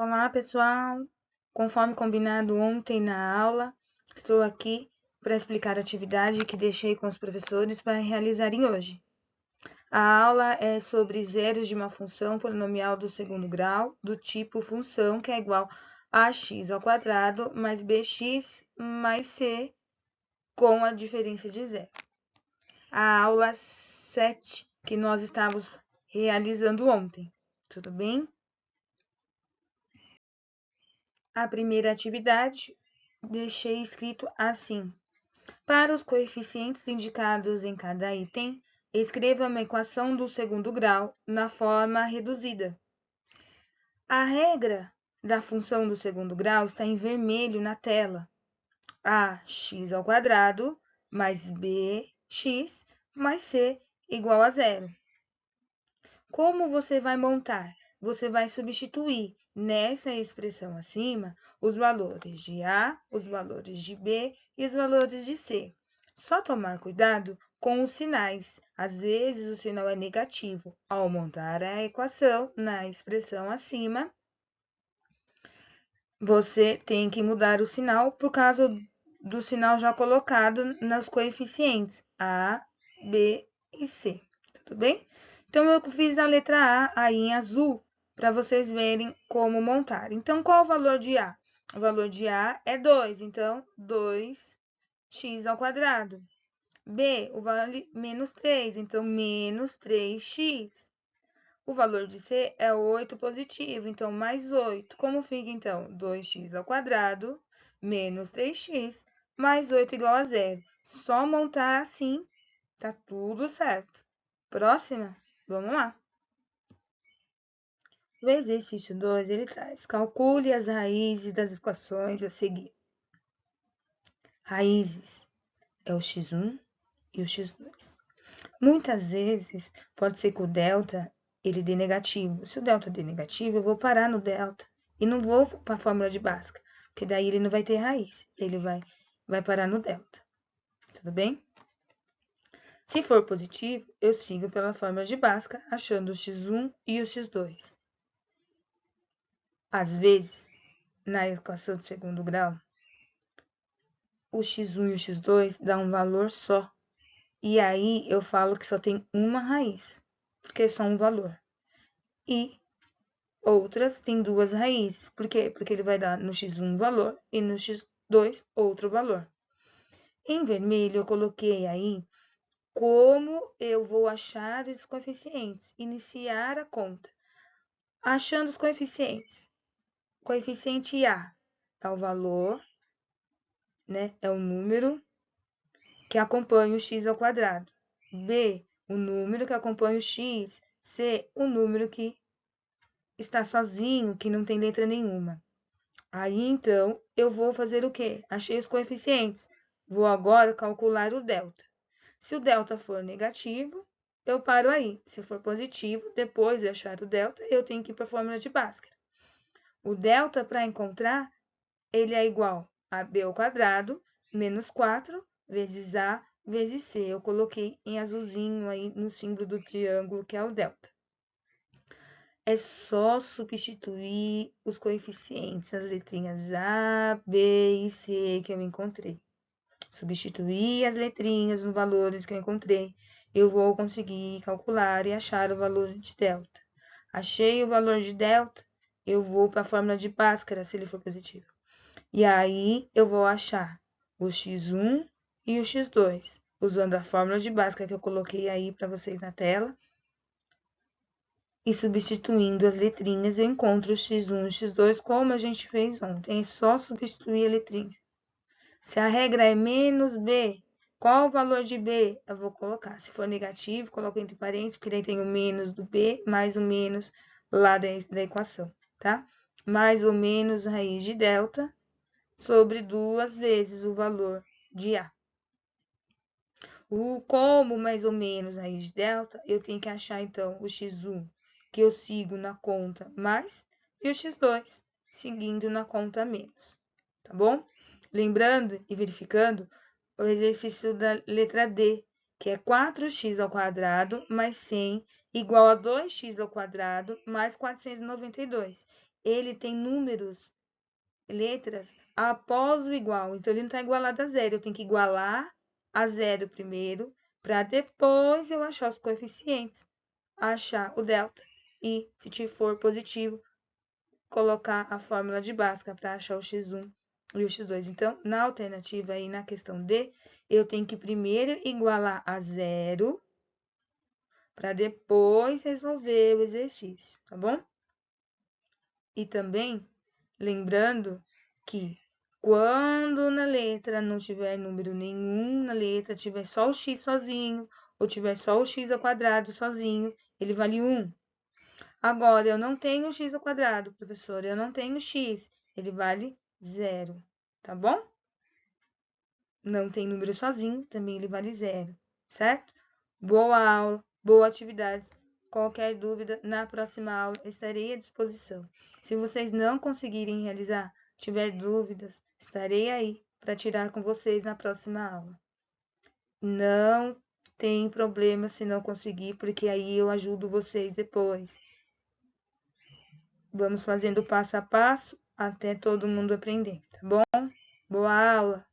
Olá, pessoal! Conforme combinado ontem na aula, estou aqui para explicar a atividade que deixei com os professores para realizarem hoje. A aula é sobre zeros de uma função polinomial do segundo grau, do tipo função que é igual a x ao quadrado mais bx mais c com a diferença de zero. A aula 7 que nós estávamos realizando ontem, tudo bem? A primeira atividade deixei escrito assim: para os coeficientes indicados em cada item, escreva uma equação do segundo grau na forma reduzida. A regra da função do segundo grau está em vermelho na tela. Ax ao quadrado mais bx mais c igual a zero. Como você vai montar? Você vai substituir nessa expressão acima os valores de A, os valores de B e os valores de C. Só tomar cuidado com os sinais. Às vezes o sinal é negativo. Ao montar a equação na expressão acima, você tem que mudar o sinal por causa do sinal já colocado nos coeficientes A, B e C. Tudo bem? Então, eu fiz a letra A aí em azul, para vocês verem como montar. Então, qual o valor de A? O valor de A é 2, então, 2x ao quadrado. B, o valor menos 3, então, menos 3x. O valor de C é 8 positivo, então, mais 8. Como fica, então? 2x ao quadrado, menos 3x, mais 8 igual a zero. Só montar assim, tá tudo certo. Próxima? Vamos lá. O exercício 2, ele traz: calcule as raízes das equações a seguir. Raízes é o x1 e o x2. Muitas vezes, pode ser que o delta ele dê negativo. Se o delta dê negativo, eu vou parar no delta e não vou para a fórmula de Bhaskara, porque daí ele não vai ter raiz, ele vai parar no delta. Tudo bem? Se for positivo, eu sigo pela fórmula de Bhaskara, achando o x1 e o x2. Às vezes, na equação de segundo grau, o x1 e o x2 dão um valor só. E aí eu falo que só tem uma raiz, porque é só um valor. E outras têm duas raízes. Por quê? Porque ele vai dar no x1 um valor e no x2 outro valor. Em vermelho eu coloquei aí como eu vou achar os coeficientes, iniciar a conta. Achando os coeficientes. Coeficiente A é o valor, né? É o número que acompanha o x ao quadrado. B, o número que acompanha o x. C, o número que está sozinho, que não tem letra nenhuma. Aí, então, eu vou fazer o quê? Achei os coeficientes. Vou agora calcular o delta. Se o delta for negativo, eu paro aí. Se for positivo, depois de achar o delta, eu tenho que ir para a fórmula de Bhaskara. O delta, para encontrar, ele é igual a b ao quadrado menos 4 vezes a vezes c. Eu coloquei em azulzinho aí no símbolo do triângulo, que é o delta. É só substituir os coeficientes, as letrinhas A, B e C que eu encontrei. Substituir as letrinhas nos valores que eu encontrei. Eu vou conseguir calcular e achar o valor de delta. Achei o valor de delta, eu vou para a fórmula de Bhaskara, se ele for positivo. E aí, eu vou achar o x1 e o x2, usando a fórmula de Bhaskara que eu coloquei aí para vocês na tela. E substituindo as letrinhas, eu encontro o x1 e o x2 como a gente fez ontem. É só substituir a letrinha. Se a regra é menos b, qual o valor de b? Eu vou colocar. Se for negativo, coloco entre parênteses, porque daí tem o menos do b, mais o menos lá da equação, tá? Mais ou menos raiz de delta sobre 2 vezes o valor de A. Como mais ou menos raiz de delta, eu tenho que achar, então, o x1, que eu sigo na conta mais, e o x2, seguindo na conta menos, tá bom? Lembrando e verificando o exercício da letra D, que é 4x ao quadrado mais 100 igual a 2x ao quadrado mais 492. ele tem números, letras, após o igual. Então, ele não está igualado a zero. Eu tenho que igualar a zero primeiro, para depois eu achar os coeficientes, achar o delta. E, se for positivo, colocar a fórmula de Bhaskara para achar o x1 e o x2. Então, na alternativa aí, na questão D, eu tenho que primeiro igualar a zero, para depois resolver o exercício, tá bom? E também, lembrando que quando na letra não tiver número nenhum na letra, tiver só o x sozinho, ou tiver só o x ao quadrado sozinho, ele vale 1. Agora, eu não tenho x ao quadrado, professor, eu não tenho x, ele vale 0, tá bom? Não tem número sozinho, também ele vale 0, certo? Boa aula, boa atividade. Qualquer dúvida, na próxima aula estarei à disposição. Se vocês não conseguirem realizar, tiver dúvidas, estarei aí para tirar com vocês na próxima aula. Não tem problema se não conseguir, porque aí eu ajudo vocês depois. Vamos fazendo passo a passo até todo mundo aprender, tá bom? Boa aula!